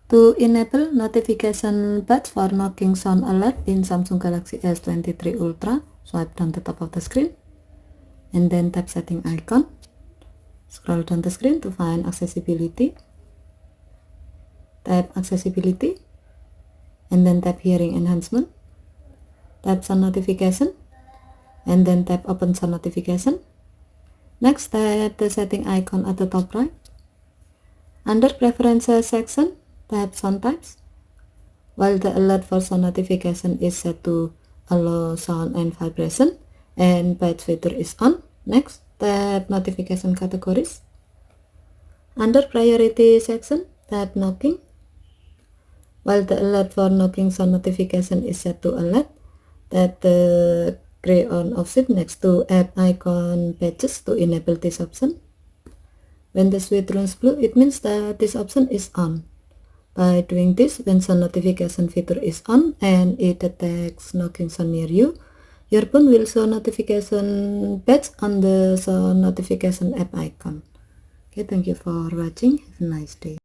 To enable notification badge for knocking sound alert in Samsung Galaxy S23 Ultra, swipe down the top of the screen and then tap setting icon. Scroll down the screen to find accessibility. Tap accessibility and then tap hearing enhancement. Tap sound notification and then tap open sound notification. Next, tap the setting icon at the top right. Under preferences section, tap sound types. While the alert for sound notification is set to allow sound and vibration and badge feature is on. Next, tap notification categories. Under priority section, tap knocking. While the alert for knocking sound notification is set to alert, tap the gray on option next to app icon badges to enable this option. When the switch turns blue, it means that this option is on. By doing this, when sound notification feature is on and it detects knocking sound near you, your phone will show notification badge on the sound notification app icon. Okay, thank you for watching. Have a nice day.